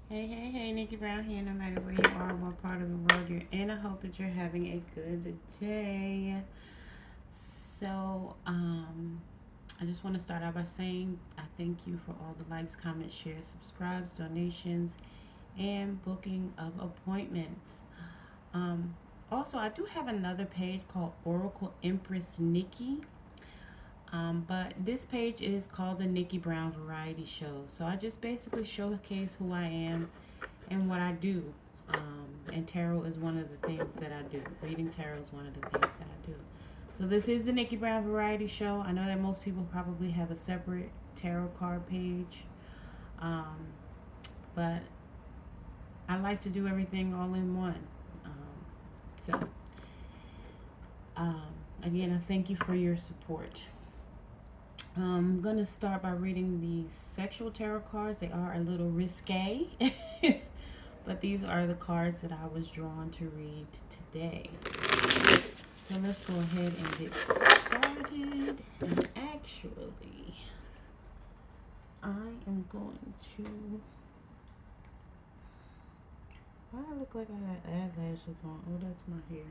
Hey, Nikki Brown here. No matter where you are, what part of the world you're in, I hope that you're having a good day. I just want to start out by saying I thank you for all the likes, comments, shares, subscribes, donations, and booking of appointments. Um, Also, I do have another page called Oracle Empress Nikki. But this page is called the Nikki Brown Variety Show. So I just basically showcase who I am and what I do. And tarot is one of the things that I do. Reading tarot is one of the things that I do. So this is the Nikki Brown Variety Show. I know that most people probably have a separate tarot card page. Um, but I like to do everything all in one. So, um, again, I thank you for your support. I'm going to start by reading the sexual tarot cards. They are a little risque, but these are the cards that I was drawn to read today. So let's go ahead and get started. And actually, I am going to... Why do I look like I got eyelashes on? Oh, that's my hair.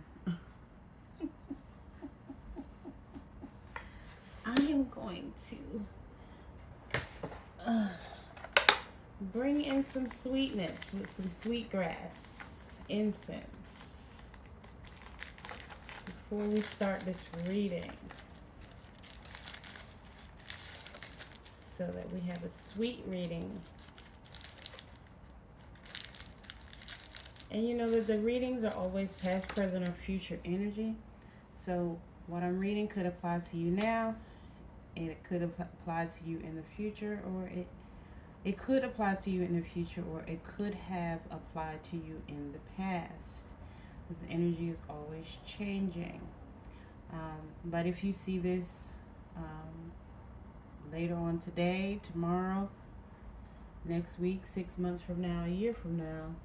I am going to bring in some sweetness with some sweetgrass incense before we start this reading, so that we have a sweet reading. And you know that the readings are always past, present, or future energy. So what I'm reading could apply to you now, and it could apply to you in the future, or it could apply to you in the future, or it could have applied to you in the past. Because the energy is always changing. But if you see this later on today, tomorrow, next week, 6 months from now, a year from now,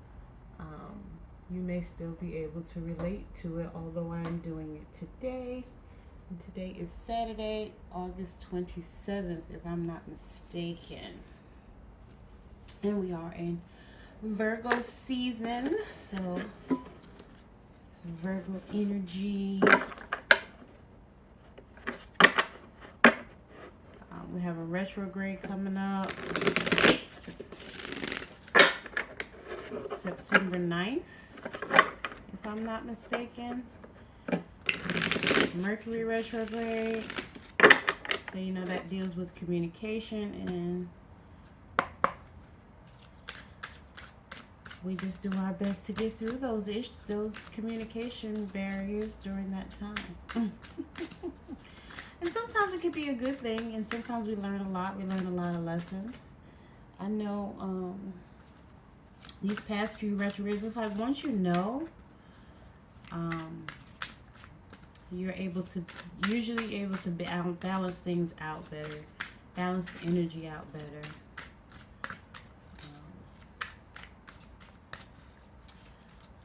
you may still be able to relate to it, although I'm doing it today. And today is Saturday, August 27th, if I'm not mistaken. And we are in Virgo season, so it's Virgo energy. We have a retrograde coming up September 9th, if I'm not mistaken. Mercury retrograde. So you know that deals with communication, and we just do our best to get through those communication barriers during that time. And sometimes it can be a good thing, and sometimes we learn a lot. We learn a lot of lessons. I know these past few retrogrades, it's like once you know, you're usually able to balance things out better, balance the energy out better.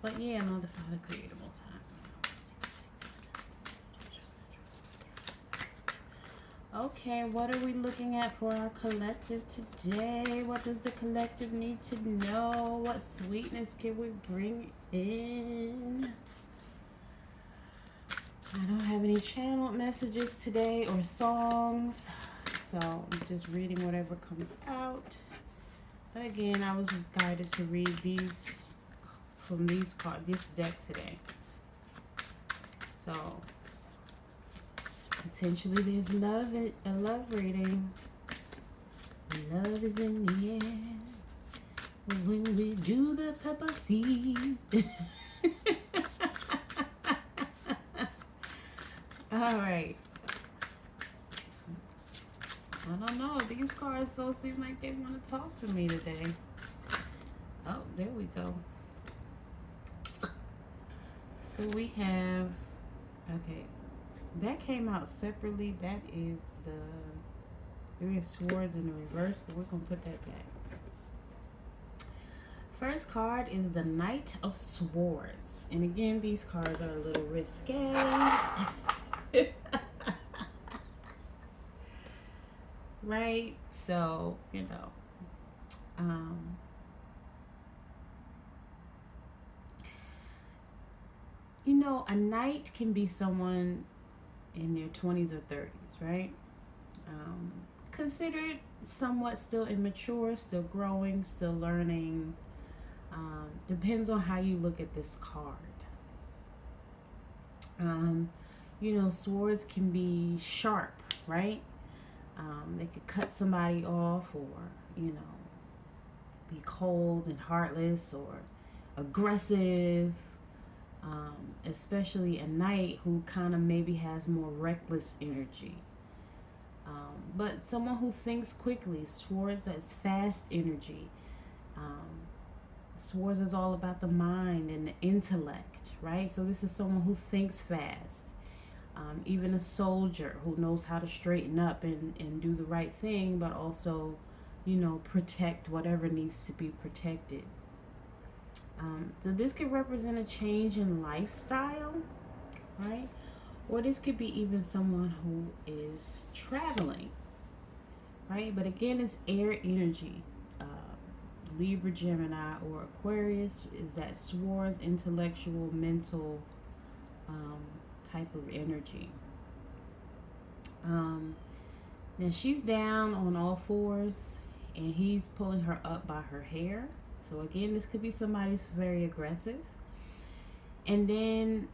But yeah, Mother, Father, Creator, Most High. Okay, what are we looking at for our collective today? What does the collective need to know? What sweetness can we bring in? I don't have any channeled messages today or songs, so I'm just reading whatever comes out. But again, I was guided to read these from this deck today. So potentially there's a love reading. Love is in the air when we do the pepper seed. All right. I don't know. These cards don't seem like they want to talk to me today. Oh, there we go. So we have, okay, that came out separately. That is the Three of Swords in the reverse, but we're going to put that back. First card is the Knight of Swords. And again, these cards are a little risque. Right? So, you know, a knight can be someone in their 20s or 30s, right? Um, Considered somewhat still immature, still growing, still learning. Depends on how you look at this card. Um, Swords can be sharp, right? They could cut somebody off, or, you know, be cold and heartless, or aggressive. Especially a knight who kind of maybe has more reckless energy. But someone who thinks quickly, swords that's fast energy. Um, Swords is all about the mind and the intellect, right? So this is someone who thinks fast. Even a soldier who knows how to straighten up and do the right thing, but also, protect whatever needs to be protected. So this could represent a change in lifestyle, right? Or this could be even someone who is traveling, right? But again, it's air energy. Libra, Gemini, or Aquarius is that swords, intellectual, mental um, type of energy. Um, Now she's down on all fours, and he's pulling her up by her hair. So again, this could be somebody who's very aggressive. And then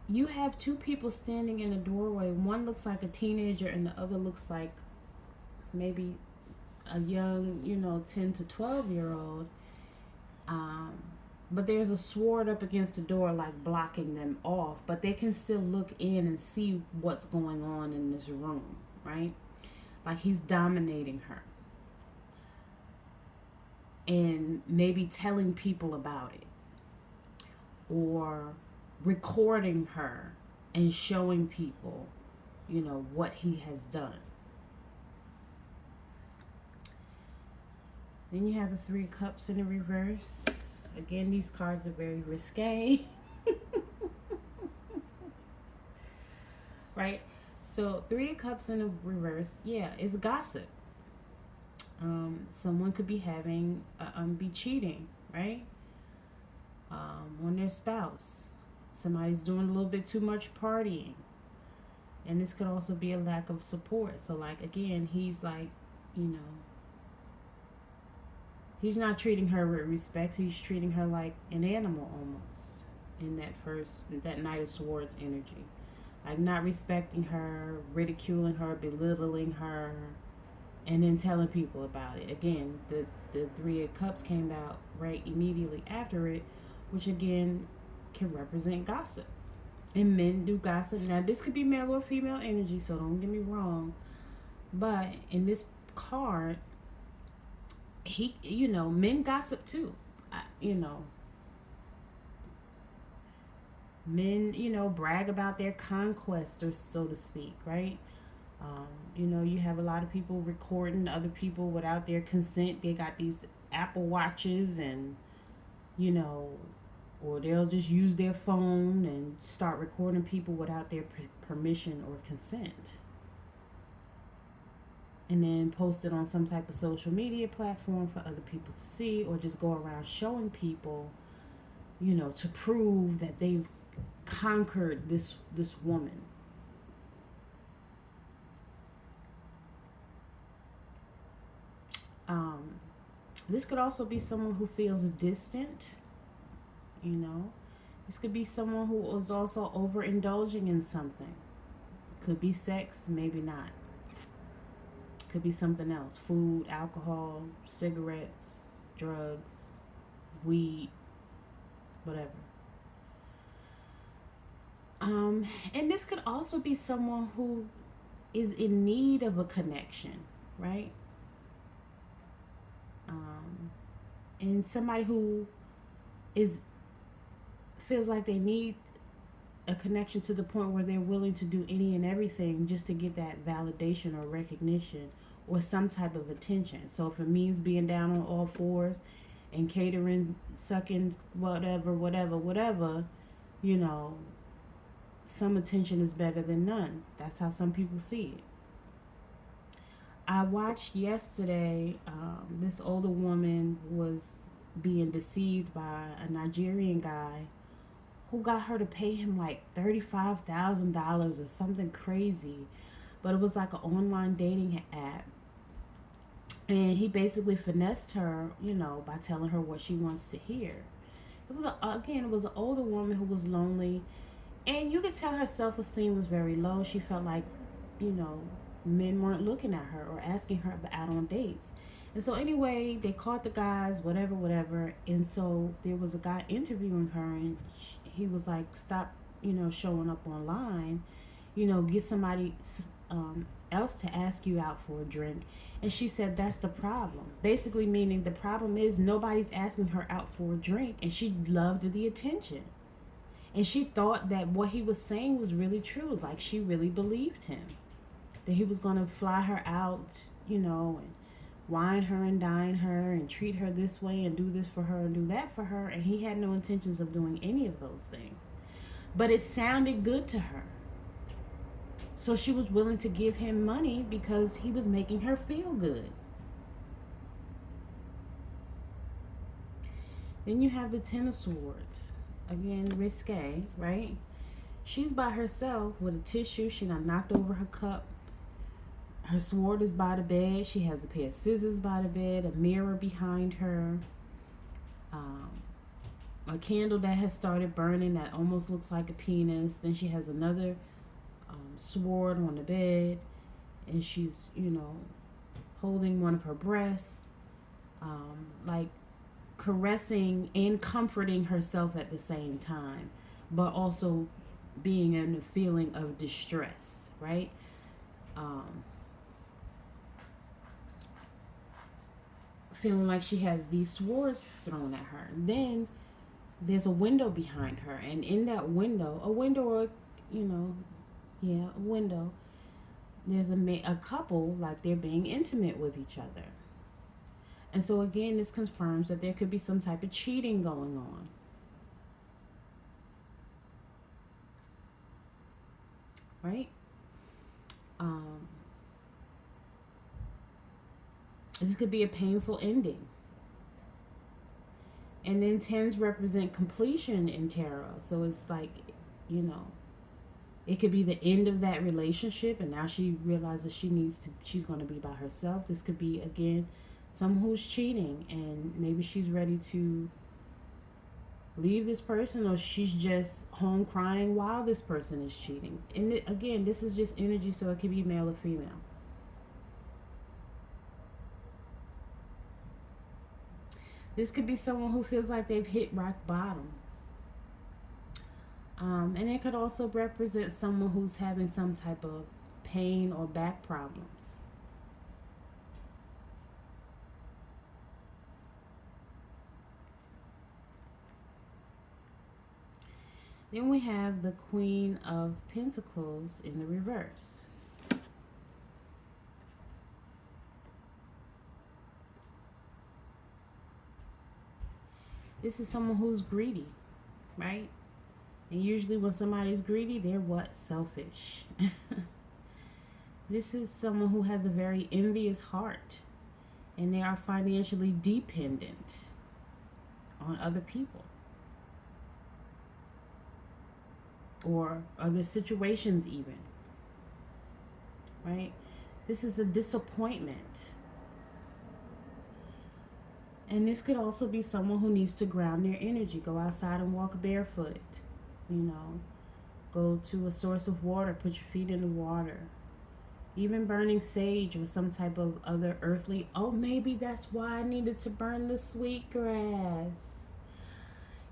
you have two people standing in the doorway. One looks like a teenager, and the other looks like maybe a young, 10 to 12-year old. Um, but there's a sword up against the door, like blocking them off. But they can still look in and see what's going on in this room, right? Like he's dominating her and maybe telling people about it, or recording her and showing people, what he has done. Then you have the Three of Cups in the reverse. Again, these cards are very risque. Right? So, Three of Cups in the reverse, yeah, it's gossip. Someone could be be cheating, right? On their spouse. Somebody's doing a little bit too much partying. And this could also be a lack of support. So, like, again, he's like, you know, he's not treating her with respect. He's treating her like an animal almost in that Knight of Swords energy. Like, not respecting her, ridiculing her, belittling her, and then telling people about it. Again, the Three of Cups came out right immediately after it, which again can represent gossip. And men do gossip. Now, this could be male or female energy, so don't get me wrong. But in this card, men gossip too. Men, brag about their conquest, or so to speak, right? You have a lot of people recording other people without their consent. They got these Apple Watches, and, or they'll just use their phone and start recording people without their permission or consent. And then post it on some type of social media platform for other people to see, or just go around showing people, to prove that they've conquered this woman. This could also be someone who feels distant. This could be someone who is also overindulging in something. Could be sex, maybe not. Could be something else: food, alcohol, cigarettes, drugs, weed, whatever. And this could also be someone who is in need of a connection, right? And somebody who is feels like they need a connection to the point where they're willing to do any and everything just to get that validation or recognition or some type of attention. So if it means being down on all fours and catering, sucking, whatever, some attention is better than none. That's how some people see it. I watched yesterday, this older woman was being deceived by a Nigerian guy who got her to pay him like $35,000 or something crazy. But it was like an online dating app. And he basically finessed her, by telling her what she wants to hear. It was an older woman who was lonely, and you could tell her self esteem was very low. She felt like, you know, men weren't looking at her or asking her out on dates. And so, anyway, they caught the guys, whatever, whatever. And so, there was a guy interviewing her, and he was like, stop, showing up online, get somebody else to ask you out for a drink. And she said, that's the problem. Basically, meaning the problem is nobody's asking her out for a drink, and she loved the attention. And she thought that what he was saying was really true. Like, she really believed him. That he was going to fly her out, and wine her and dine her and treat her this way and do this for her and do that for her. And he had no intentions of doing any of those things. But it sounded good to her. So she was willing to give him money because he was making her feel good. Then you have the Ten of Swords. Again, risque, right? She's by herself with a tissue. She done knocked over her cup. Her sword is by the bed. She has a pair of scissors by the bed, a mirror behind her, a candle that has started burning that almost looks like a penis. Then she has another sword on the bed, and she's, holding one of her breasts, like caressing and comforting herself at the same time, but also being in a feeling of distress, right? Feeling like she has these swords thrown at her. Then there's a window behind her, and in that window, a window, there's a couple, like they're being intimate with each other. And so again, this confirms that there could be some type of cheating going on. Right? This could be a painful ending. And then tens represent completion in tarot. So it's like, it could be the end of that relationship, and now she realizes she's going to be by herself. This could be, again, someone who's cheating, and maybe she's ready to leave this person, or she's just home crying while this person is cheating. And again, this is just energy, so it could be male or female. This could be someone who feels like they've hit rock bottom. And it could also represent someone who's having some type of pain or back problems. Then we have the Queen of Pentacles in the reverse. This is someone who's greedy, right? And usually when somebody's greedy, they're what? Selfish. This is someone who has a very envious heart, and they are financially dependent on other people or other situations even, right? This is a disappointment. And this could also be someone who needs to ground their energy. Go outside and walk barefoot. Go to a source of water. Put your feet in the water. Even burning sage or some type of other earthly. Oh, maybe that's why I needed to burn the sweetgrass.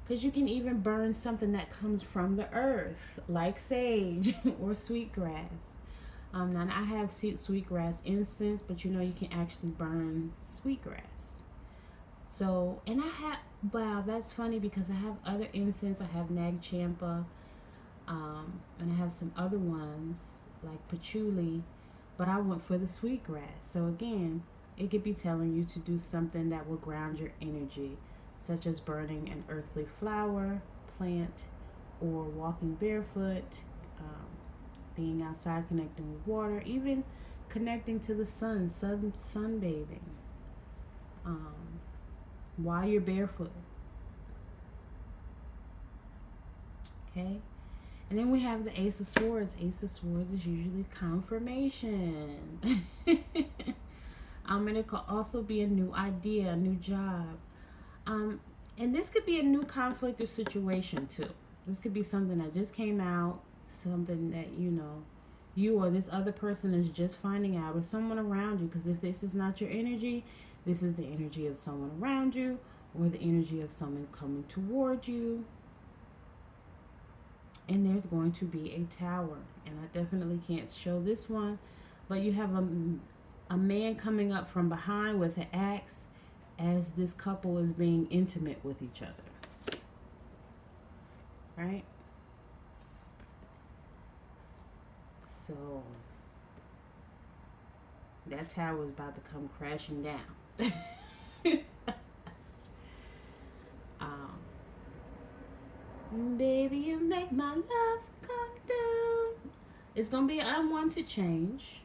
Because you can even burn something that comes from the earth, like sage or sweetgrass. Now I have sweetgrass incense, but you can actually burn sweetgrass. So, and wow, that's funny because I have other incense. I have Nag Champa, and I have some other ones like patchouli, but I went for the sweetgrass. So again, it could be telling you to do something that will ground your energy, such as burning an earthly flower, plant, or walking barefoot, being outside, connecting with water, even connecting to the sunbathing. While you're barefoot. Okay. And then we have the Ace of Swords. Ace of Swords is usually confirmation. And it could also be a new idea, a new job. Um, and this could be a new conflict or situation too. This could be something that just came out, something that, you or this other person is just finding out, or someone around you. Because if this is not your energy, this is the energy of someone around you, or the energy of someone coming toward you. And there's going to be a tower. And I definitely can't show this one, but you have a man coming up from behind with an axe as this couple is being intimate with each other. Right? So that tower is about to come crashing down. Baby, you make my love come down. It's going to be unwanted change.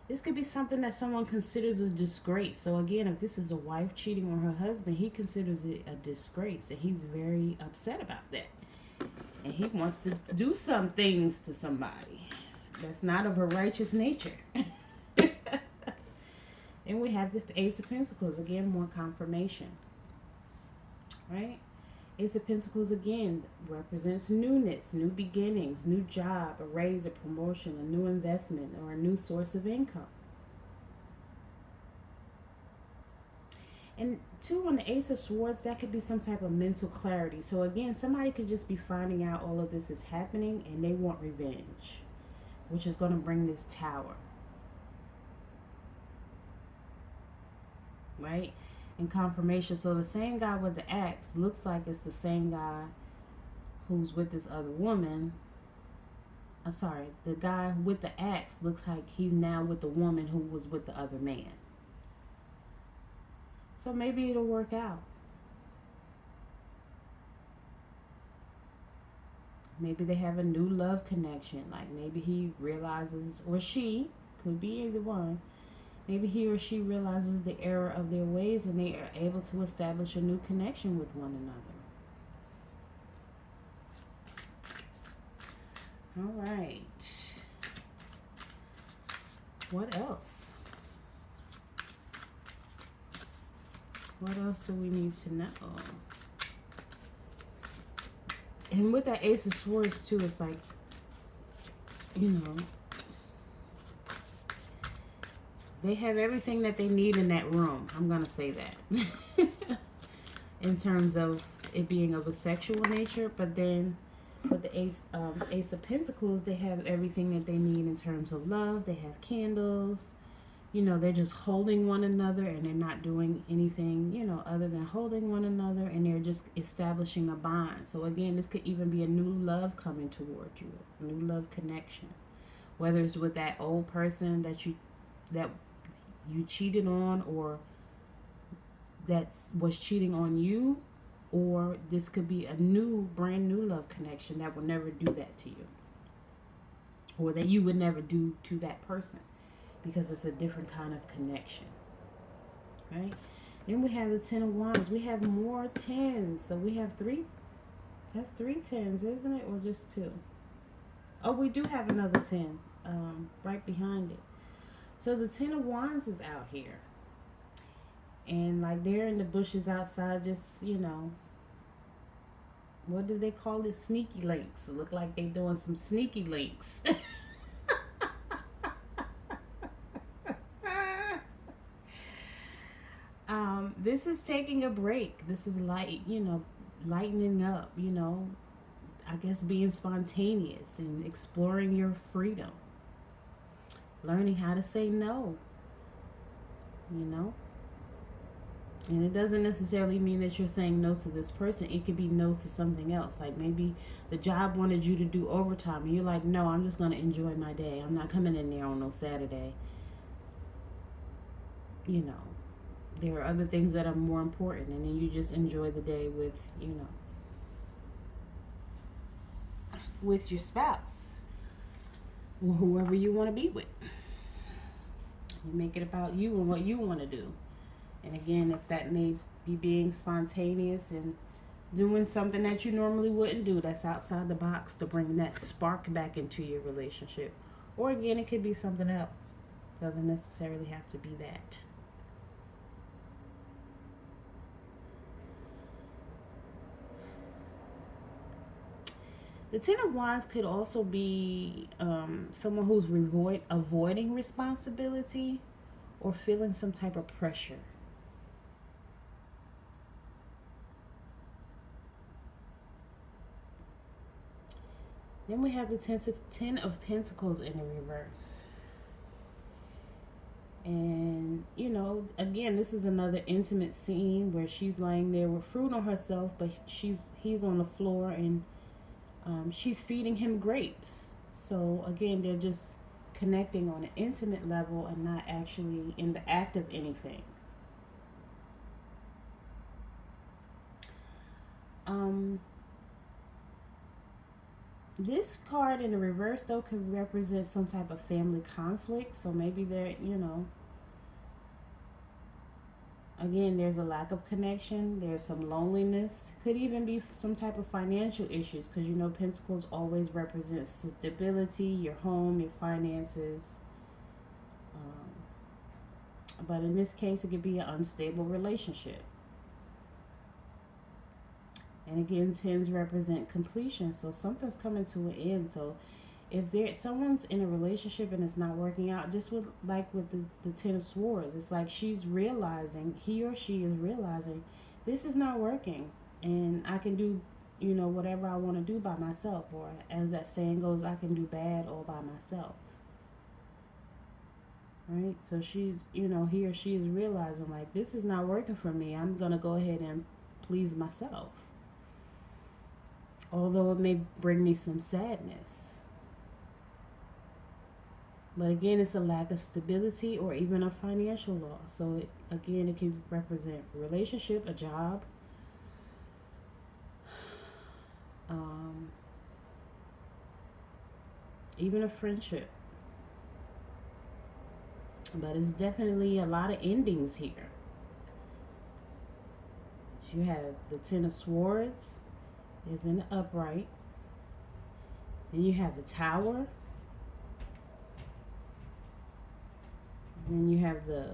This could be something that someone considers a disgrace. So again, if this is a wife cheating on her husband, he considers it a disgrace, and he's very upset about that. And he wants to do some things to somebody that's not of a righteous nature. And we have the Ace of Pentacles. Again, more confirmation. Right? Ace of Pentacles again represents newness, new beginnings, new job, a raise, a promotion, a new investment, or a new source of income. And two, on the Ace of Swords, that could be some type of mental clarity. So again, somebody could just be finding out all of this is happening and they want revenge, which is going to bring this tower. Right? And confirmation. So the same guy with the axe looks like it's the same guy who's with this other woman. I'm sorry, the guy with the axe looks like he's now with the woman who was with the other man. So maybe it'll work out. Maybe they have a new love connection. Like maybe he realizes, or she, could be either one. Maybe he or she realizes the error of their ways and they are able to establish a new connection with one another. All right. What else? What else do we need to know? And with that Ace of Swords too, it's like, they have everything that they need in that room. I'm going to say that. In terms of it being of a sexual nature. But then with the Ace of Pentacles, they have everything that they need in terms of love. They have candles. They're just holding one another and they're not doing anything, other than holding one another. And they're just establishing a bond. So again, this could even be a new love coming toward you. A new love connection. Whether it's with that old person that you cheated on, or that was cheating on you, or this could be a brand new love connection that will never do that to you, or that you would never do to that person, because it's a different kind of connection. Right? Then we have the Ten of Wands. We have more tens, so we have three. That's 3 tens, isn't it, or just 2? Oh, we do have another 10 right behind it. So the Ten of Wands is out here. And like they're in the bushes outside, just, what do they call it? Sneaky links. It look like they doing some sneaky links. This is taking a break. This is like, lightening up, I guess being spontaneous and exploring your freedom. Learning how to say no, And it doesn't necessarily mean that you're saying no to this person. It could be no to something else. Like maybe the job wanted you to do overtime and you're like, no, I'm just going to enjoy my day. I'm not coming in there on no Saturday. There are other things that are more important, and then you just enjoy the day with, with your spouse, or whoever you want to be with. You make it about you and what you want to do. And again, if that may be being spontaneous and doing something that you normally wouldn't do, that's outside the box, to bring that spark back into your relationship. Or again, it could be something else. Doesn't necessarily have to be that. The Ten of Wands could also be someone who's avoiding responsibility or feeling some type of pressure. Then we have the Ten of Pentacles in the reverse. And, again, this is another intimate scene where she's laying there with fruit on herself, but he's on the floor, and she's feeding him grapes. So, again, they're just connecting on an intimate level and not actually in the act of anything. This card in the reverse, though, could represent some type of family conflict. So maybe they're, again, there's a lack of connection. There's some loneliness. Could even be some type of financial issues, because, Pentacles always represent stability, your home, your finances. But in this case, it could be an unstable relationship. And again, tens represent completion. So something's coming to an end. So if someone's in a relationship and it's not working out, just with the Ten of Swords, it's like he or she is realizing this is not working, and I can do, whatever I want to do by myself, or as that saying goes, I can do bad all by myself. Right? So she's, he or she is realizing, like, this is not working for me. I'm going to go ahead and please myself. Although it may bring me some sadness. But again, it's a lack of stability or even a financial loss. So it can represent a relationship, a job, even a friendship. But it's definitely a lot of endings here. You have the Ten of Swords is in the upright. Then you have the Tower. Then you have the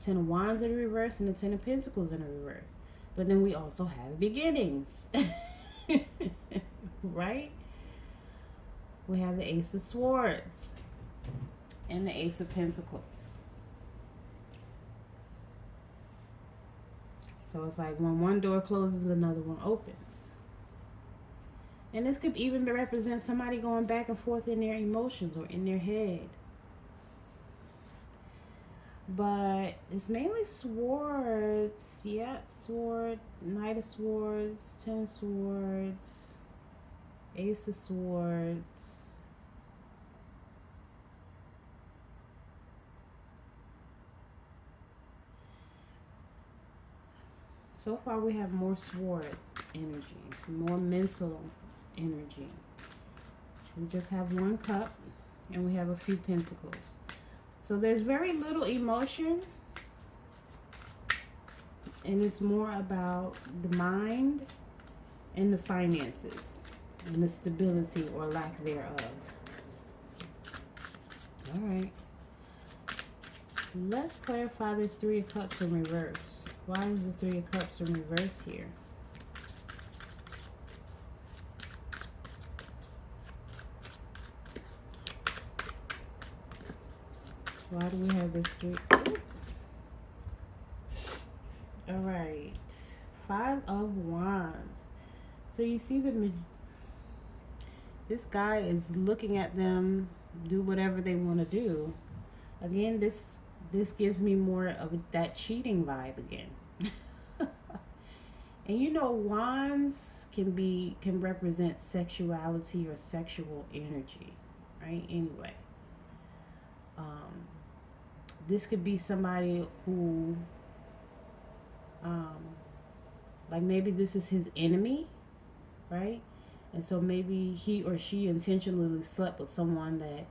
Ten of Wands in the reverse and the Ten of Pentacles in the reverse. But then we also have beginnings. Right? We have the Ace of Swords and the Ace of Pentacles. So it's like when one door closes, another one opens. And this could even represent somebody going back and forth in their emotions or in their head. But it's mainly swords. Yep, sword, Knight of Swords, Ten of Swords, Ace of Swords. So far we have more sword energy, more mental energy. We just have one cup and we have a few pentacles. So there's very little emotion, and it's more about the mind and the finances and the stability or lack thereof. All right. Let's clarify this Three of Cups in reverse. Why is the Three of Cups in reverse here? Why do we have this three? Ooh. All right. Five of Wands. So you see this guy is looking at them do whatever they want to do. Again, this gives me more of that cheating vibe again. And wands can represent sexuality or sexual energy, right? Anyway, this could be somebody who, like maybe this is his enemy, right? And so maybe he or she intentionally slept with someone that,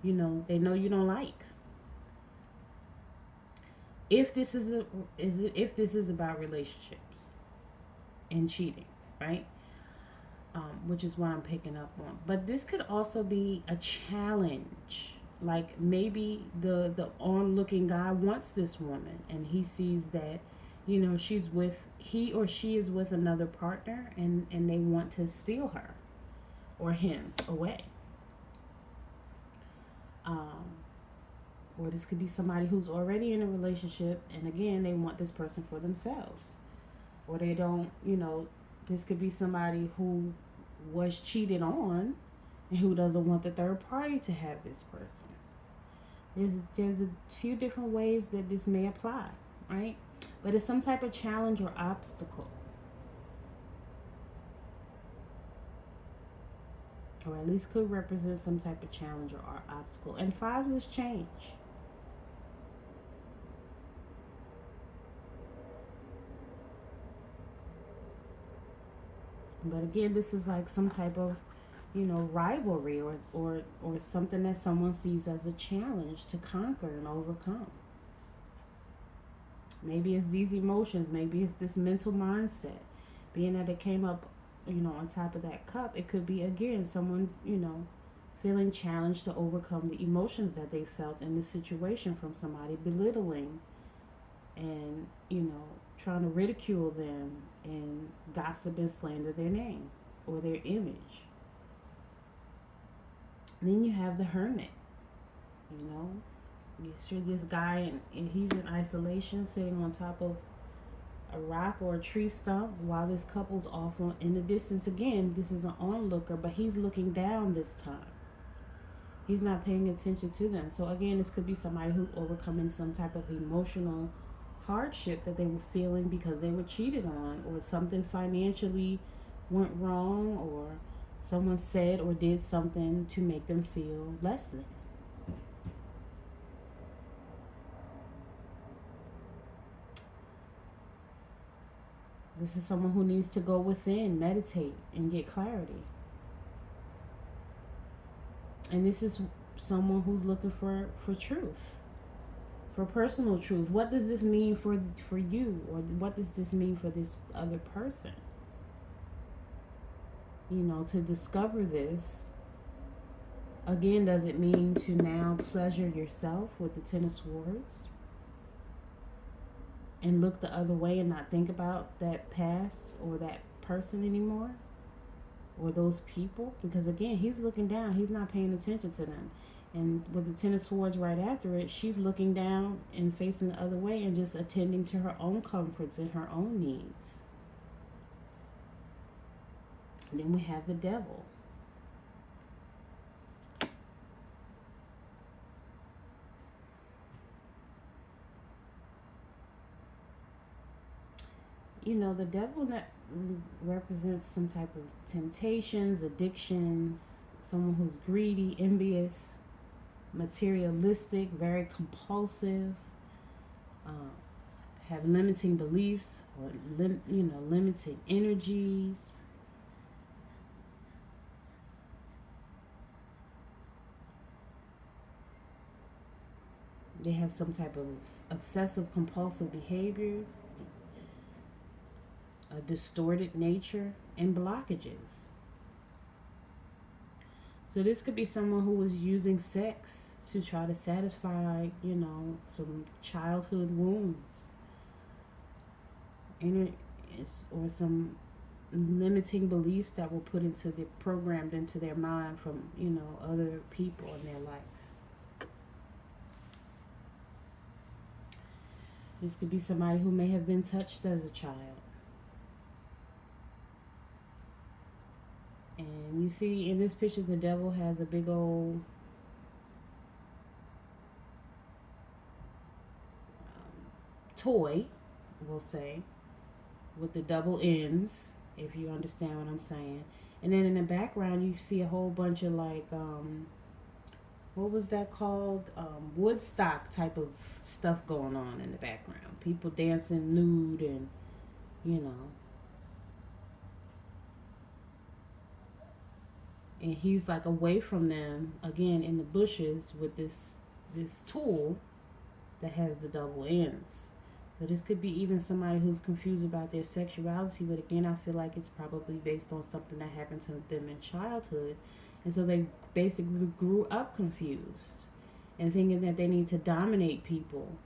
they know you don't like. If this is about relationships and cheating, right? Which is what I'm picking up on. But this could also be a challenge. Like maybe the onlooking guy wants this woman, and he sees that, she's with he or she is with another partner, and they want to steal her or him away. Um, or this could be somebody who's already in a relationship, and again, they want this person for themselves. Or they don't, this could be somebody who was cheated on and who doesn't want the third party to have this person. There's a few different ways that this may apply, right? But it's some type of challenge or obstacle, or at least could represent some type of challenge or obstacle. And fives is change. But again, this is like some type of, rivalry, or something that someone sees as a challenge to conquer and overcome. Maybe it's these emotions, maybe it's this mental mindset. Being that it came up, on top of that cup, it could be again someone, feeling challenged to overcome the emotions that they felt in this situation from somebody belittling and, trying to ridicule them and gossip and slander their name or their image. Then you have the hermit, you know. You see this guy, and he's in isolation, sitting on top of a rock or a tree stump, while this couple's off in the distance. Again, this is an onlooker, but he's looking down this time. He's not paying attention to them. So again, this could be somebody who's overcoming some type of emotional hardship that they were feeling because they were cheated on, or something financially went wrong, or someone said or did something to make them feel less than. This is someone who needs to go within, meditate, and get clarity. And this is someone who's looking for truth, for personal truth. What does this mean for you, or what does this mean for this other person? To discover this, again, does it mean to now pleasure yourself with the Ten of Swords and look the other way and not think about that past or that person anymore, or those people? Because again, he's looking down, he's not paying attention to them. And with the Ten of Swords right after it, she's looking down and facing the other way and just attending to her own comforts and her own needs. And then we have the Devil. The devil that represents some type of temptations, addictions, someone who's greedy, envious, materialistic, very compulsive, uh, have limiting beliefs, or limited energies. They have some type of obsessive compulsive behaviors, a distorted nature, and blockages. So this could be someone who was using sex to try to satisfy, some childhood wounds, or some limiting beliefs that were put into the programmed into their mind from, other people in their life. This could be somebody who may have been touched as a child. And you see in this picture, the devil has a big old toy, we'll say, with the double ends, if you understand what I'm saying. And then in the background, you see a whole bunch of like, what was that called? Woodstock type of stuff going on in the background. People dancing nude, and, and he's like away from them, again in the bushes with this tool that has the double ends. So this could be even somebody who's confused about their sexuality, but again, I feel like it's probably based on something that happened to them in childhood. And so they basically grew up confused and thinking that they need to dominate people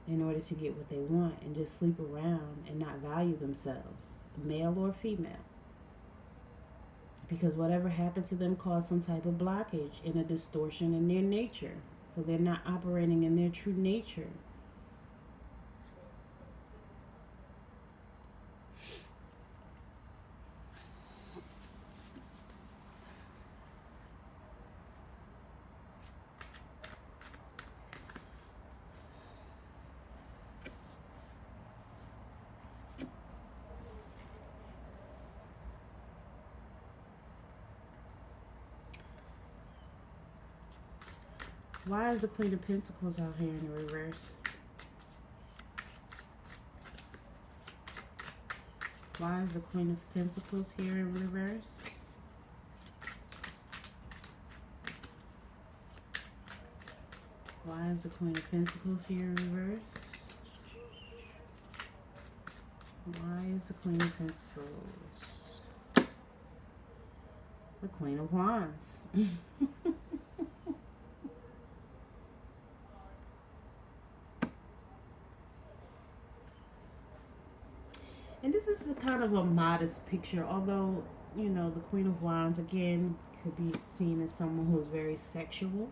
in order to get what they want and just sleep around and not value themselves, male or female. Because whatever happened to them caused some type of blockage and a distortion in their nature. So they're not operating in their true nature. Why is the Queen of Pentacles out here in the reverse? Why is the Queen of Pentacles here in reverse? Why is the Queen of Pentacles here in reverse? Why is the Queen of Pentacles? The Queen of Wands. And this is a kind of a modest picture, although, you know, the Queen of Wands, again, could be seen as someone who's very sexual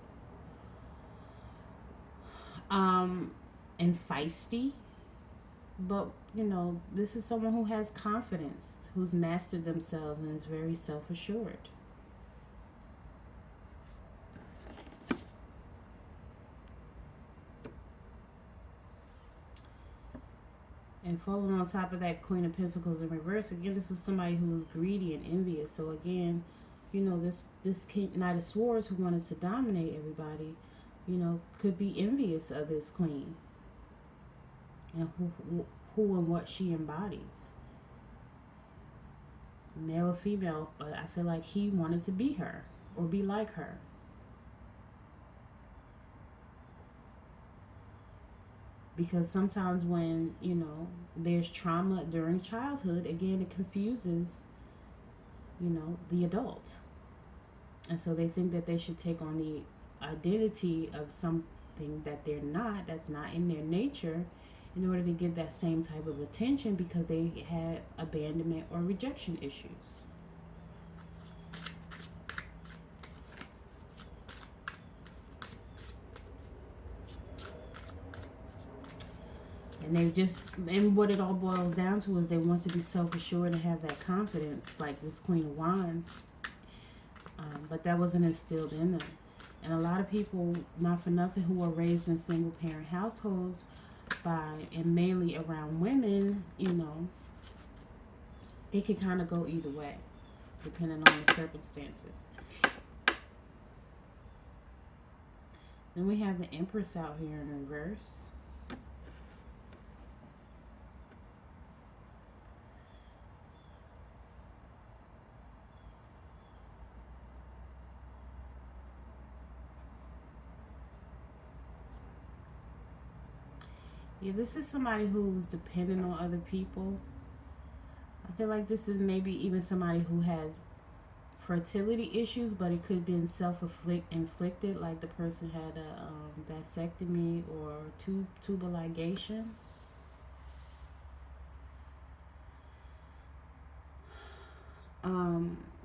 and feisty. But, you know, this is someone who has confidence, who's mastered themselves and is very self-assured. And falling on top of that Queen of Pentacles in reverse, again, this was somebody who was greedy and envious. So again, you know, this Knight of Swords who wanted to dominate everybody, you know, could be envious of this queen and who and what she embodies. Male or female, but I feel like he wanted to be her or be like her. Because sometimes when, you know, there's trauma during childhood, again, it confuses, you know, the adult. And so they think that they should take on the identity of something that they're not, that's not in their nature, in order to get that same type of attention because they had abandonment or rejection issues. And what it all boils down to is they want to be self-assured and have that confidence, like this Queen of Wands. But that wasn't instilled in them. And a lot of people, not for nothing, who are raised in single-parent households and mainly around women, you know, it can kind of go either way, depending on the circumstances. Then we have the Empress out here in reverse. Yeah, this is somebody who's dependent on other people. I feel like this is maybe even somebody who has fertility issues, but it could have been self-inflicted, like the person had a vasectomy or tubal ligation.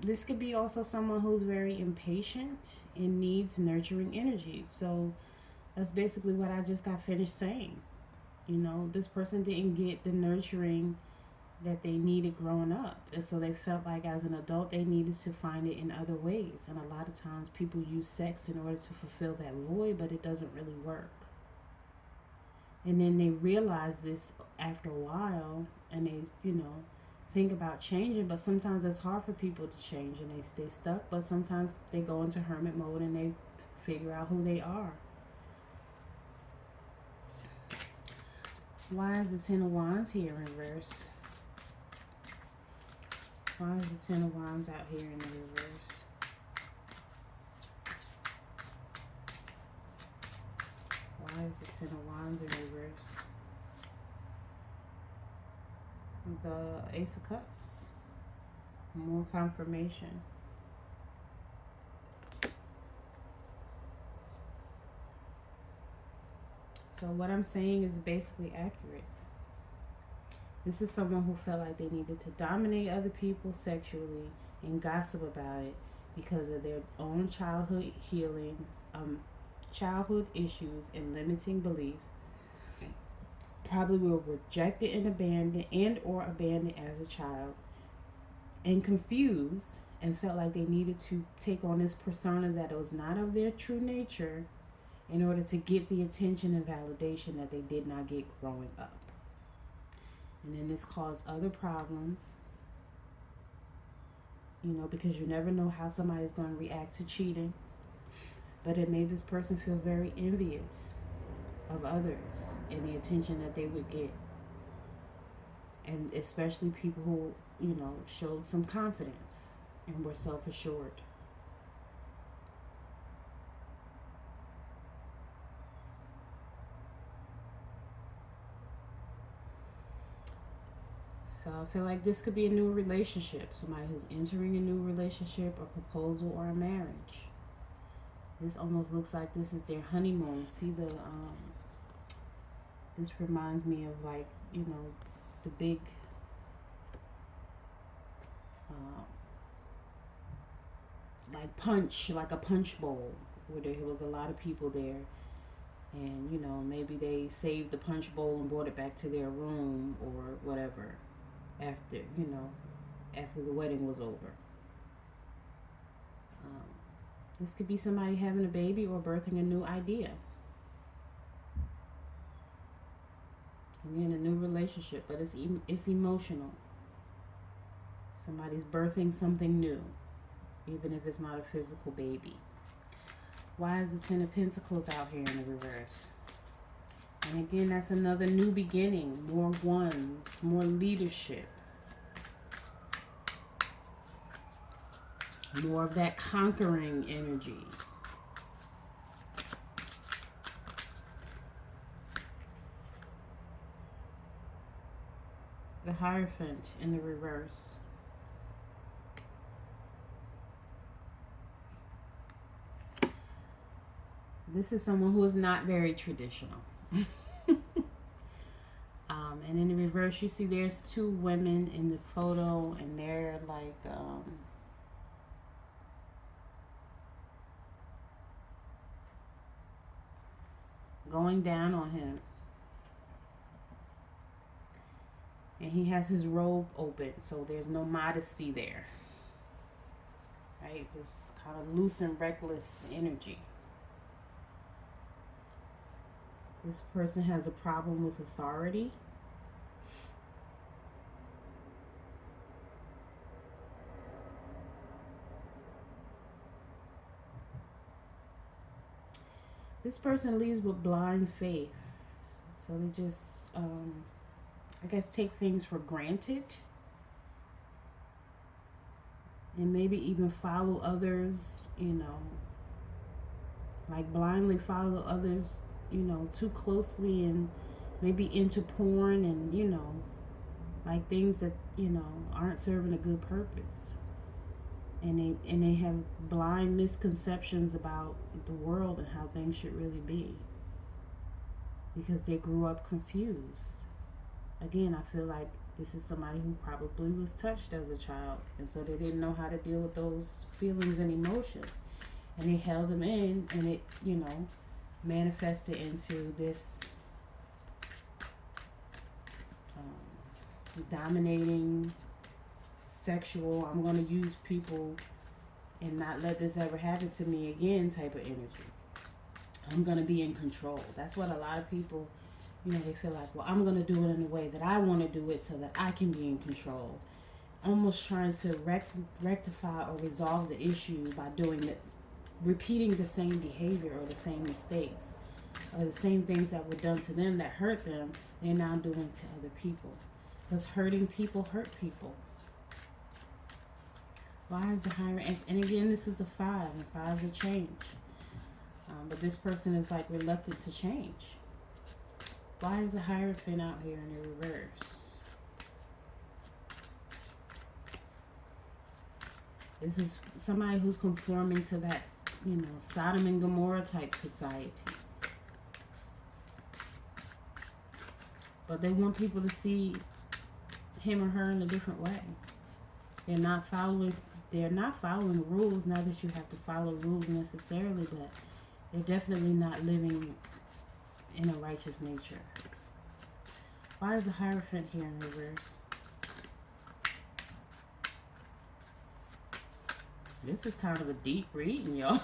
This could be also someone who's very impatient and needs nurturing energy. So that's basically what I just got finished saying. You know, this person didn't get the nurturing that they needed growing up. And so they felt like as an adult they needed to find it in other ways. And a lot of times people use sex in order to fulfill that void, but it doesn't really work. And then they realize this after a while and they, you know, think about changing, but sometimes it's hard for people to change and they stay stuck, but sometimes they go into hermit mode and they figure out who they are. Why is the Ten of Wands here in reverse? Why is the Ten of Wands out here in the reverse? Why is the Ten of Wands in reverse? The Ace of Cups. More confirmation. So what I'm saying is basically accurate. This is someone who felt like they needed to dominate other people sexually and gossip about it because of their own childhood healings, childhood issues, and limiting beliefs. Probably were rejected and or abandoned as a child, and confused and felt like they needed to take on this persona that was not of their true nature in order to get the attention and validation that they did not get growing up. And then this caused other problems, because you never know how somebody's going to react to cheating. But it made this person feel very envious of others and the attention that they would get. And especially people who, showed some confidence and were self assured. So I feel like this could be a new relationship, somebody who's entering a new relationship, a proposal, or a marriage. This almost looks like this is their honeymoon. See this reminds me of the big like a punch bowl where there was a lot of people there, and maybe they saved the punch bowl and brought it back to their room or whatever after the wedding was over. This could be somebody having a baby or birthing a new idea. Again, a new relationship, but it's emotional. Somebody's birthing something new, even if it's not a physical baby. Why is the Ten of Pentacles out here in the reverse? And again, that's another new beginning, more ones, more leadership. More of that conquering energy. The Hierophant in the reverse. This is someone who is not very traditional. And in the reverse, you see there's two women in the photo, and they're like going down on him. And he has his robe open, so there's no modesty there. Right? This kind of loose and reckless energy. This person has a problem with authority. This person leads with blind faith. So they just, I guess, take things for granted. And maybe even follow others, like blindly follow others, too closely, and maybe into porn and, like things that, aren't serving a good purpose. And they have blind misconceptions about the world and how things should really be. Because they grew up confused. Again, I feel like this is somebody who probably was touched as a child, and so they didn't know how to deal with those feelings and emotions. And they held them in, and it, manifested into this dominating, sexual, I'm going to use people and not let this ever happen to me again type of energy. I'm going to be in control. That's what a lot of people, they feel like, well, I'm going to do it in the way that I want to do it so that I can be in control. Almost trying to rectify or resolve the issue by repeating the same behavior or the same mistakes or the same things that were done to them that hurt them, they're now doing to other people. Because hurting people hurt people. Why is the Hierophant? And again, this is a 5, and 5s are change. But this person is like reluctant to change. Why is the Hierophant out here in the reverse? This is somebody who's conforming to that, Sodom and Gomorrah type society. But they want people to see him or her in a different way. They're not following rules. Not that you have to follow rules necessarily, but they're definitely not living in a righteous nature. Why is the Hierophant here in reverse? This is kind of a deep reading, y'all.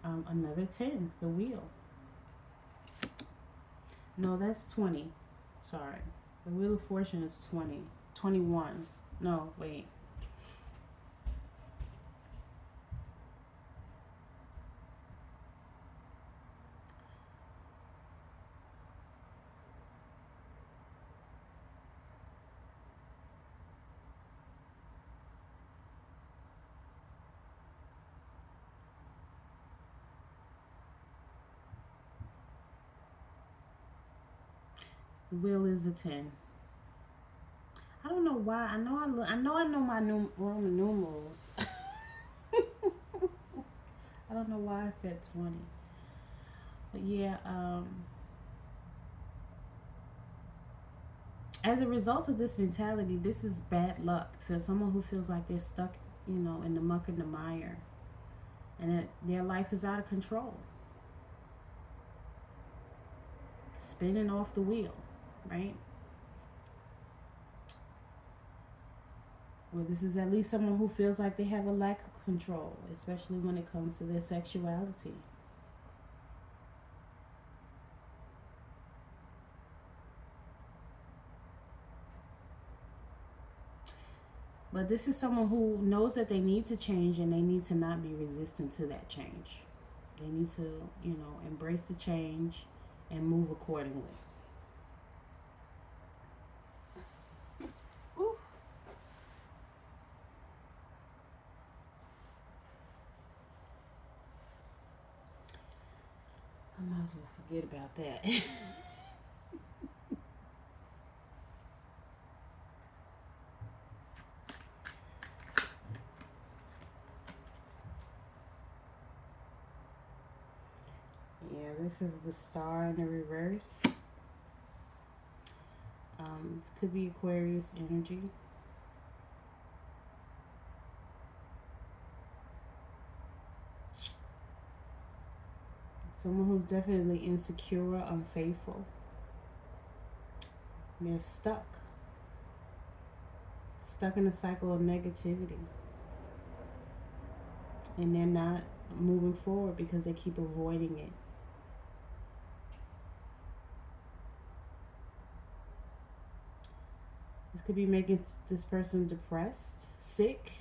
Another 10, the wheel. No, that's 20. Sorry. The Wheel of Fortune is 20. 21. No, wait. The wheel is a 10. I don't know why. I know my Roman numerals. I don't know why I said 20. But yeah, as a result of this mentality, this is bad luck for someone who feels like they're stuck, in the muck and the mire, and that their life is out of control, spinning off the wheel, right? Well, this is at least someone who feels like they have a lack of control, especially when it comes to their sexuality. But this is someone who knows that they need to change, and they need to not be resistant to that change. They need to, embrace the change and move accordingly. Ooh. I might as well forget about that. Yeah, this is the Star in the reverse. It could be Aquarius energy. Someone who's definitely insecure, unfaithful. They're stuck in a cycle of negativity. And they're not moving forward because they keep avoiding it. This could be making this person depressed, sick,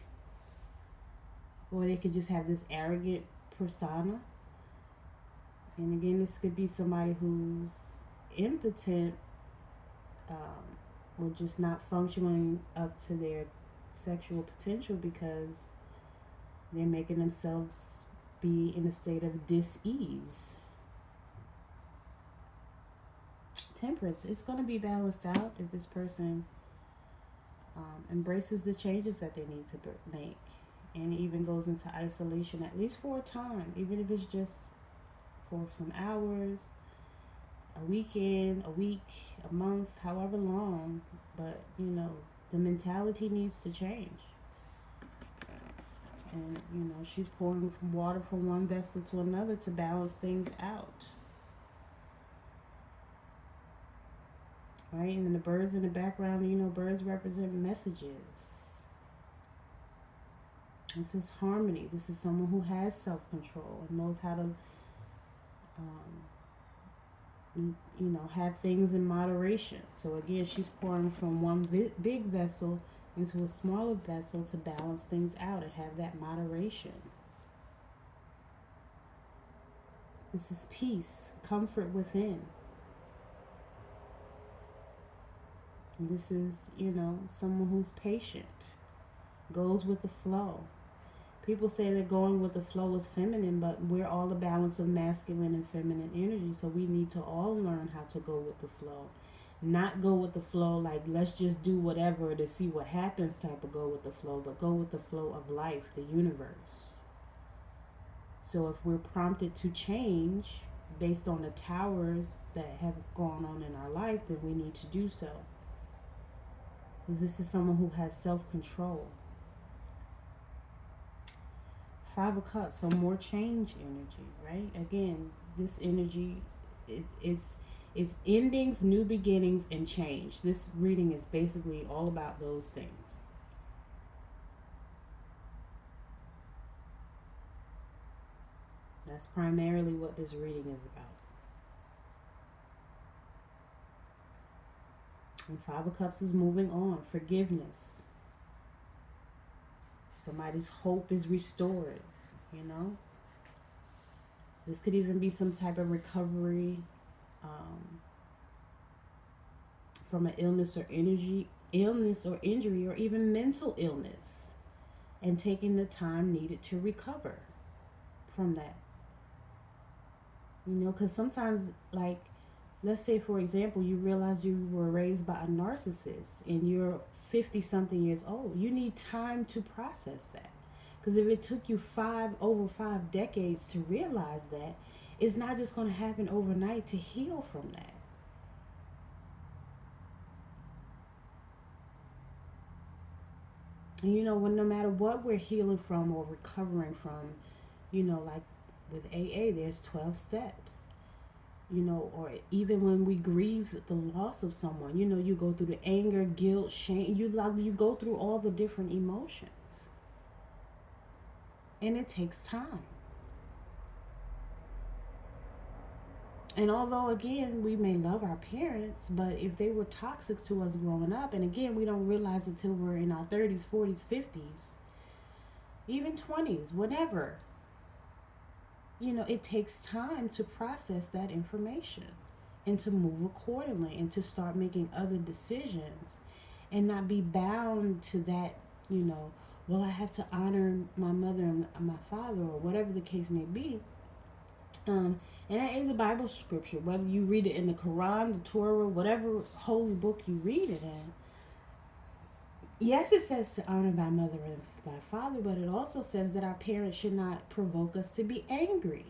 or they could just have this arrogant persona. And again, this could be somebody who's impotent, or just not functioning up to their sexual potential because they're making themselves be in a state of dis-ease. Temperance, it's going to be balanced out if this person embraces the changes that they need to make, and even goes into isolation at least for a time, even if it's just for some hours, a weekend, a week, a month, however long. But the mentality needs to change. And she's pouring water from one vessel to another to balance things out. Right? And the birds in the background, birds represent messages. This is harmony. This is someone who has self-control and knows how to have things in moderation. So again, she's pouring from one big vessel into a smaller vessel to balance things out and have that moderation. This is peace, comfort within. This is, someone who's patient, goes with the flow. People say that going with the flow is feminine, but we're all a balance of masculine and feminine energy, so we need to all learn how to go with the flow, Not go with the flow, like let's just do whatever to see what happens type of go with the flow, but go with the flow of life, the universe. So if we're prompted to change based on the towers that have gone on in our life, then we need to do so. Because this is someone who has self control. Five of Cups, some more change energy, right? Again, this energy, it's endings, new beginnings, and change. This reading is basically all about those things. That's primarily what this reading is about. And Five of Cups is moving on. Forgiveness. Somebody's hope is restored, you know? This could even be some type of recovery um, from an illness or injury, or even mental illness, and taking the time needed to recover from that. You know, because sometimes, like, let's say, for example, you realize you were raised by a narcissist and you're 50 something years old. You need time to process that. Because if it took you over 5 decades to realize that, it's not just going to happen overnight to heal from that. And you know, when no matter what we're healing from or recovering from, you know, like with AA, there's 12 steps. You know, or even when we grieve the loss of someone, you know, you go through the anger, guilt, shame, you go through all the different emotions. And it takes time. And although, again, we may love our parents, but if they were toxic to us growing up, and again, we don't realize until we're in our 30s, 40s, 50s, even 20s, whatever, you know, it takes time to process that information and to move accordingly and to start making other decisions and not be bound to that, you know, well, I have to honor my mother and my father, or whatever the case may be. And that is a Bible scripture, whether you read it in the Quran, the Torah, whatever holy book you read it in. Yes, it says to honor thy mother and thy father, but it also says that our parents should not provoke us to be angry.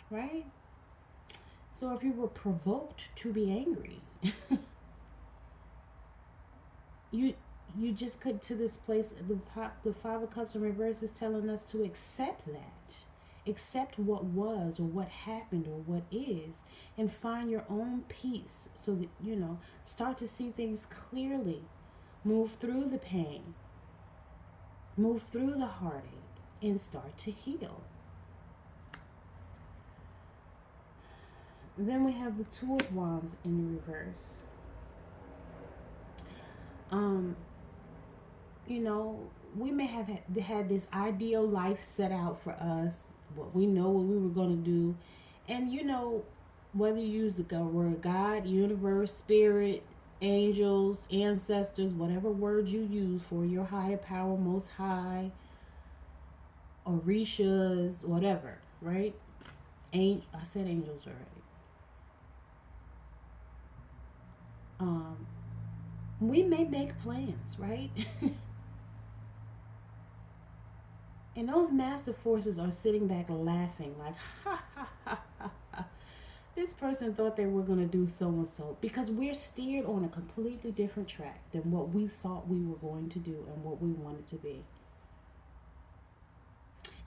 Right? So if you were provoked to be angry, you you just could to this place. The Five of Cups in reverse is telling us to accept that, accept what was or what happened or what is, and find your own peace, so that, you know, start to see things clearly, move through the pain, move through the heartache, and start to heal. Then we have the Two of Wands in reverse. um you know, we may have had this ideal life set out for us, what we know what we were going to do. And, you know, whether you use the word God, universe, spirit, angels, ancestors, whatever word you use for your higher power, most high, orishas, whatever, right? I said angels already. Um, we may make plans, right? And those master forces are sitting back laughing, like, ha ha ha ha ha. This person thought they were going to do so and so, because we're steered on a completely different track than what we thought we were going to do and what we wanted to be.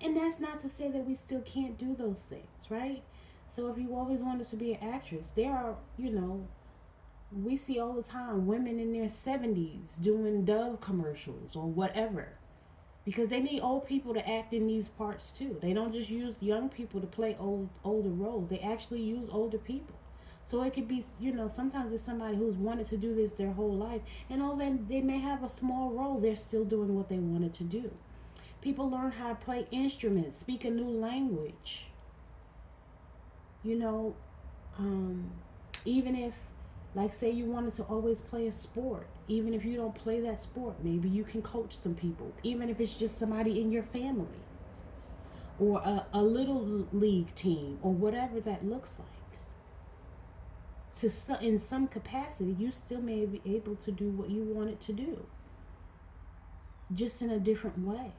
And that's not to say that we still can't do those things, right? So if you always wanted to be an actress, there are, you know, we see all the time women in their 70s doing Dove commercials or whatever, because they need old people to act in these parts too. They don't just use young people to play older roles. They actually use older people. So it could be, you know, sometimes it's somebody who's wanted to do this their whole life, and although they may have a small role, they're still doing what they wanted to do. People learn how to play instruments, speak a new language. You know, um, even if, like, say you wanted to always play a sport, even if you don't play that sport, maybe you can coach some people, even if it's just somebody in your family. or a little league team, or whatever that looks like. In some capacity, you still may be able to do what you wanted to do, just in a different way.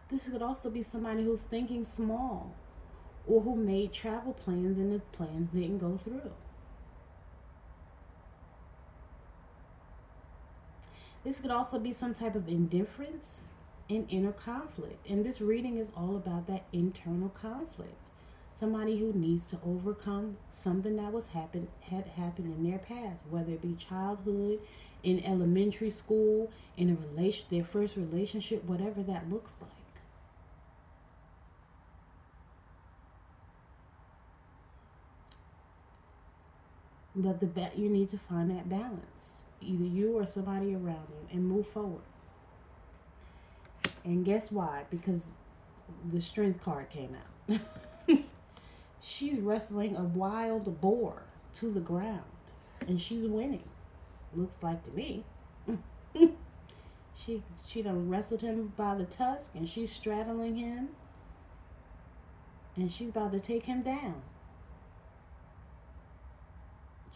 This could also be somebody who's thinking small, or who made travel plans and the plans didn't go through. This could also be some type of indifference and inner conflict. And this reading is all about that internal conflict. Somebody who needs to overcome something that had happened in their past, whether it be childhood, in elementary school, in a relation, their first relationship, whatever that looks like. But you need to find that balance, either you or somebody around you, and move forward. And guess why? Because the strength card came out. She's wrestling a wild boar to the ground, and she's winning. Looks like to me. she done wrestled him by the tusk, and she's straddling him, and she's about to take him down.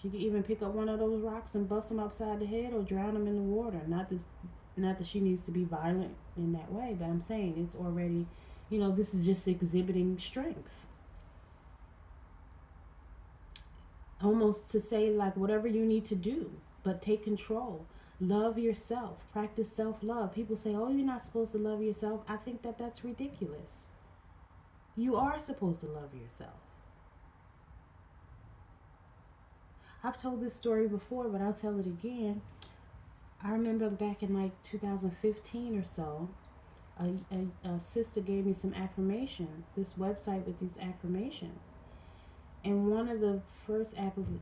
She could even pick up one of those rocks and bust him upside the head, or drown him in the water. Not that she needs to be violent in that way, but I'm saying it's already, this is just exhibiting strength. Almost to say, like, whatever you need to do, but take control. Love yourself. Practice self-love. People say, oh, you're not supposed to love yourself. I think that's ridiculous. You are supposed to love yourself. I've told this story before, but I'll tell it again. I remember back in like 2015 or so, a sister gave me some affirmations, this website with these affirmations. And one of the first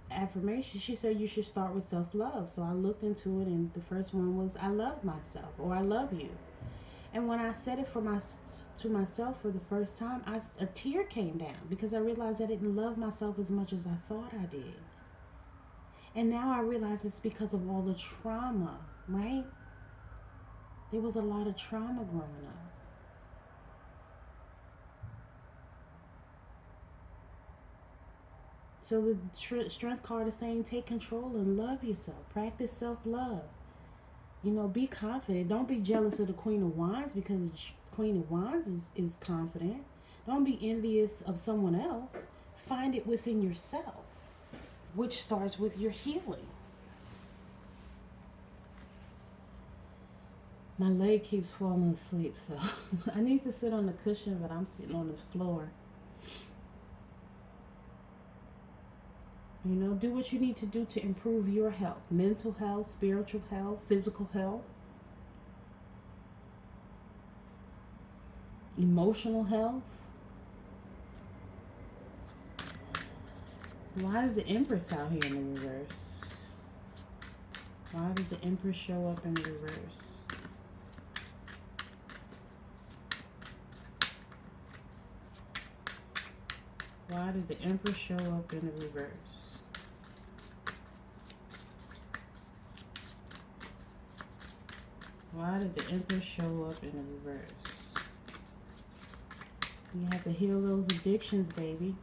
affirmations, she said you should start with self-love. So I looked into it, and the first one was, I love myself, or I love you. And when I said it to myself for the first time, a tear came down, because I realized I didn't love myself as much as I thought I did. And now I realize it's because of all the trauma, right? There was a lot of trauma growing up. So the strength card is saying take control and love yourself. Practice self-love. Be confident. Don't be jealous of the Queen of Wands, because Queen of Wands is confident. Don't be envious of someone else. Find it within yourself, which starts with your healing. My leg keeps falling asleep, so I need to sit on the cushion, but I'm sitting on the floor. Do what you need to do to improve your health, mental health, spiritual health, physical health, emotional health. Why is the Empress out here in the reverse? Why did the Empress show up in the reverse? Why did the Empress show up in the reverse? Why did the Empress show up in the reverse? You have to heal those addictions, baby.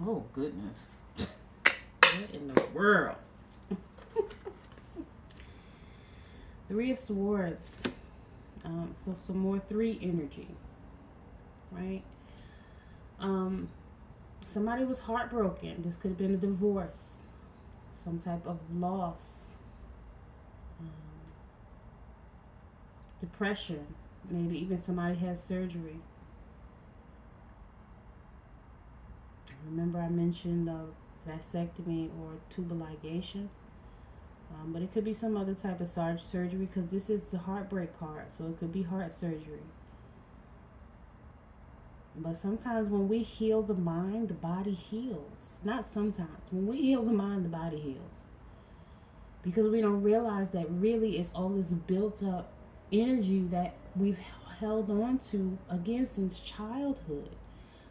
Oh, goodness. What in the world? Three of Swords. So some more 3 energy, right? Somebody was heartbroken. This could have been a divorce, some type of loss, depression. Maybe even somebody had surgery. Remember I mentioned vasectomy or tubal ligation. But it could be some other type of surgery, because this is the heartbreak card. So it could be heart surgery. But sometimes when we heal the mind, the body heals. Not sometimes. When we heal the mind, the body heals. Because we don't realize that really it's all this built up energy that we've held on to again since childhood.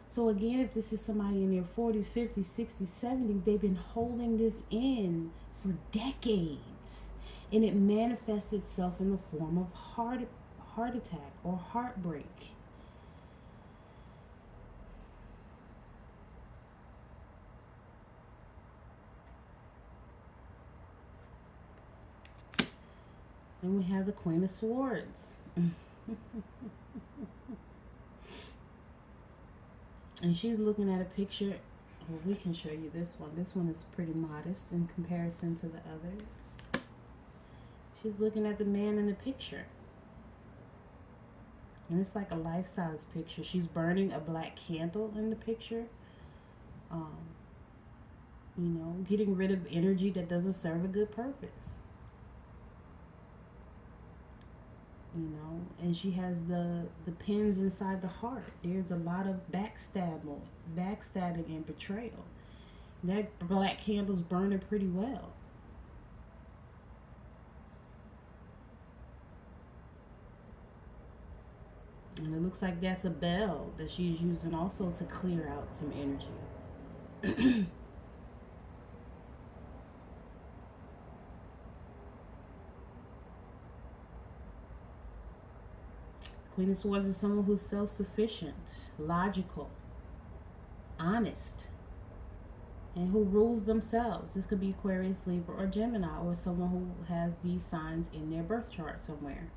So again, if this is somebody in their 40s, 50s, 60s, 70s, they've been holding this in for decades. And it manifests itself in the form of heart attack or heartbreak. And we have the Queen of Swords. And she's looking at a picture. Well, we can show you this one. This one is pretty modest in comparison to the others. She's looking at the man in the picture. And it's like a life-size picture. She's burning a black candle in the picture. You know, getting rid of energy that doesn't serve a good purpose. You know, and she has the pins inside the heart. There's a lot of backstabbing and betrayal. That black candle's burning pretty well. And it looks like that's a bell that she's using also to clear out some energy. Queen of Swords is someone who's self-sufficient, logical, honest, and who rules themselves. This could be Aquarius, Libra, or Gemini, or someone who has these signs in their birth chart somewhere.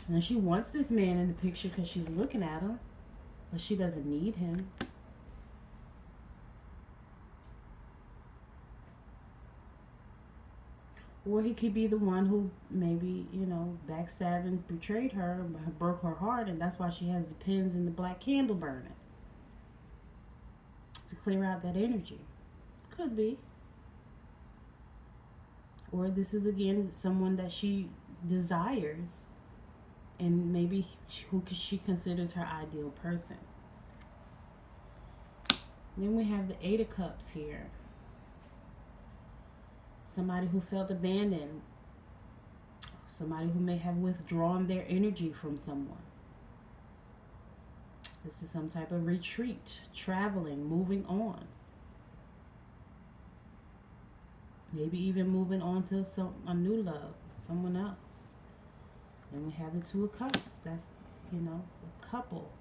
And she wants this man in the picture because she's looking at him, but she doesn't need him. Or he could be the one who maybe, you know, backstabbed and betrayed her, broke her heart, and that's why she has the pins and the black candle burning. To clear out that energy. Could be. Or this is, again, someone that she desires, and maybe who she considers her ideal person. Then we have the Eight of Cups here. Somebody who felt abandoned. Somebody who may have withdrawn their energy from someone. This is some type of retreat, traveling, moving on. Maybe even moving on to a new love, someone else. And we have the Two of Cups. That's, you know, a couple.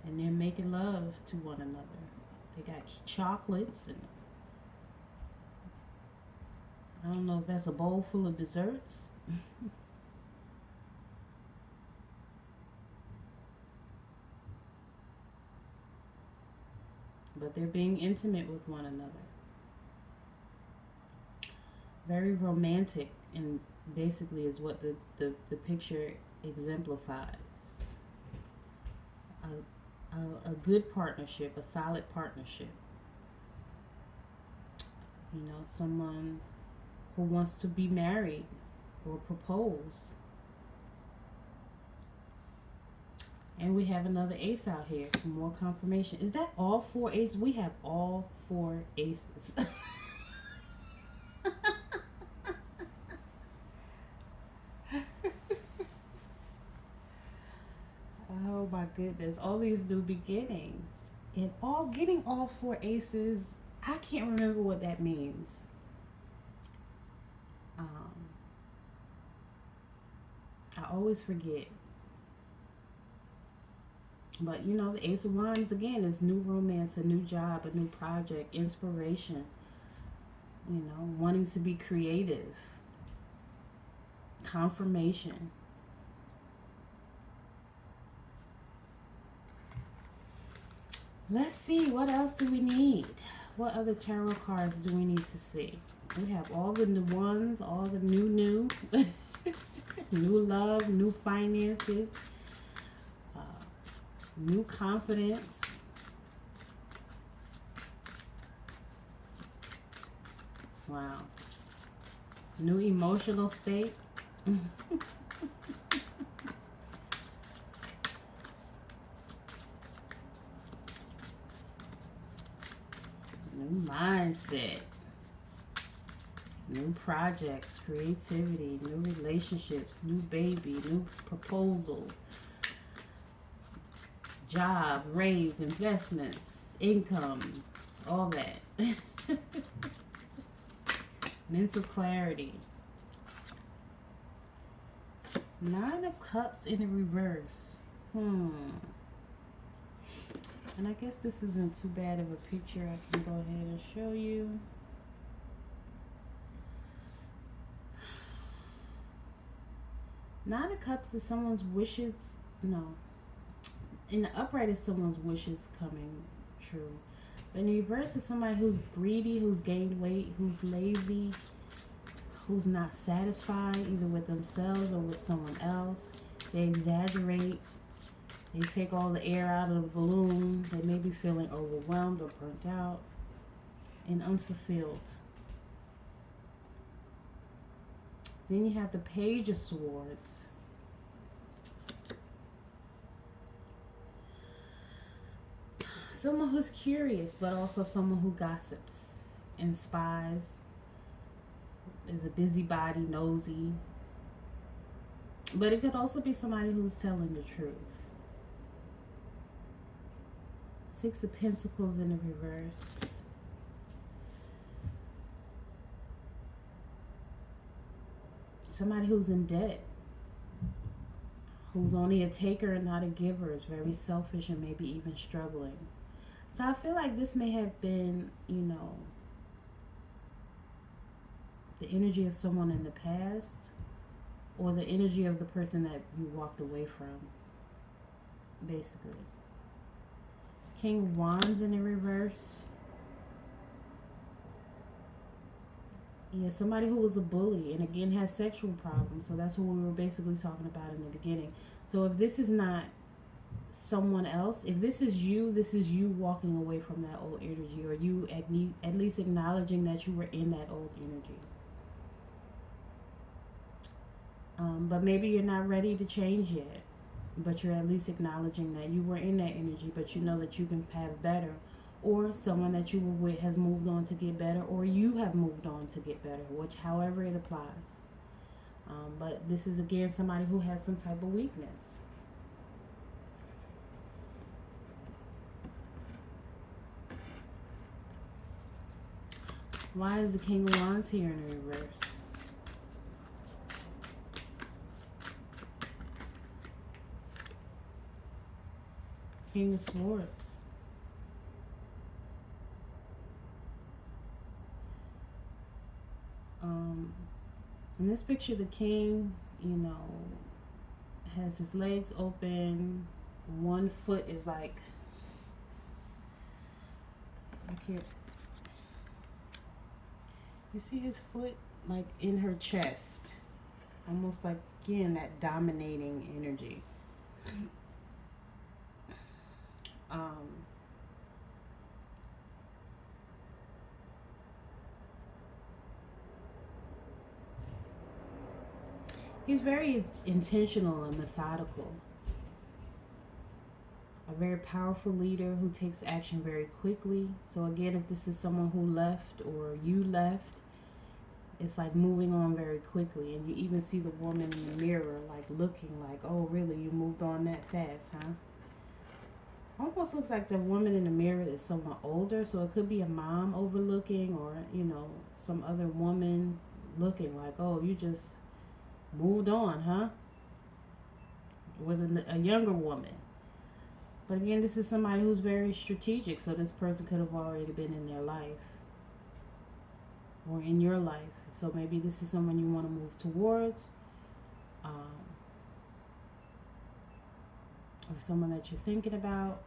And they're making love to one another. They got chocolates and I don't know if that's a bowl full of desserts. But they're being intimate with one another. Very romantic, and basically is what the picture exemplifies. A good partnership, a solid partnership. You know, someone who wants to be married or propose. And we have another ace out here for more confirmation. Is that all four aces? We have all four aces. Oh my goodness. All these new beginnings. And getting all four aces, I can't remember what that means. I always forget. But you know, the Ace of Wands again is new romance, a new job, a new project, inspiration. You know, wanting to be creative, confirmation. Let's see, what else do we need? What other tarot cards do we need to see? We have all the new ones, all the new, new love, new finances, new confidence. Wow. New emotional state. New mindset. New projects, creativity, new relationships, new baby, new proposal. job, raise, investments, income, all that. Mental clarity. Nine of Cups in the reverse. And I guess this isn't too bad of a picture. I can go ahead and show you. Nine of Cups is someone's wishes. No. In the upright is someone's wishes coming true. But in the reverse is somebody who's greedy, who's gained weight, who's lazy, who's not satisfied either with themselves or with someone else. They exaggerate. They take all the air out of the balloon. They may be feeling overwhelmed or burnt out and unfulfilled. Then you have the Page of Swords. Someone who's curious, but also someone who gossips and spies. Is a busybody, nosy. But it could also be somebody who's telling the truth. Six of Pentacles in the reverse. Somebody who's in debt. Who's only a taker and not a giver. Is very selfish and maybe even struggling. So I feel like this may have been, the energy of someone in the past, or the energy of the person that you walked away from, basically. King of Wands in the reverse. Yeah, somebody who was a bully and again has sexual problems. So that's what we were basically talking about in the beginning. So if this is not someone else, if this is you walking away from that old energy, or you at least acknowledging that you were in that old energy. But maybe you're not ready to change yet, but you're at least acknowledging that you were in that energy, but you know that you can have better, or someone that you were with has moved on to get better, or you have moved on to get better, which however it applies. But this is again somebody who has some type of weakness. Why is the King of Wands here in the reverse? King of Swords. In this picture, the king, has his legs open. One foot is like, I can't. You see his foot like in her chest, almost like, again, that dominating energy. He's very intentional and methodical. A very powerful leader who takes action very quickly. So again, if this is someone who left or you left, it's like moving on very quickly. And you even see the woman in the mirror like looking like, oh really, you moved on that fast, huh? Almost looks like the woman in the mirror is someone older. So it could be a mom overlooking, or some other woman looking like, oh, you just moved on, huh? With a younger woman. But again, this is somebody who's very strategic. So this person could have already been in their life, or in your life. So maybe this is someone you want to move towards, or someone that you're thinking about,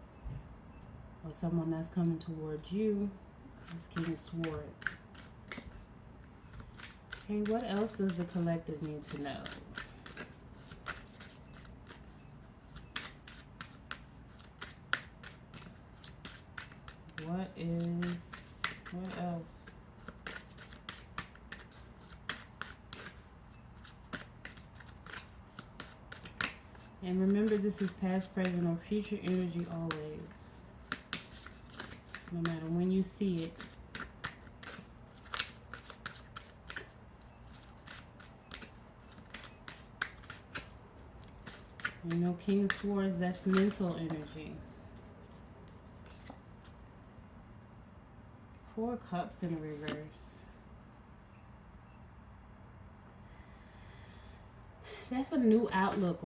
or someone that's coming towards you. This King of Swords. Okay, what else does the collective need to know? What else? And remember, this is past, present, or future energy always. No matter when you see it. King of Swords, that's mental energy. Four Cups in reverse. That's a new outlook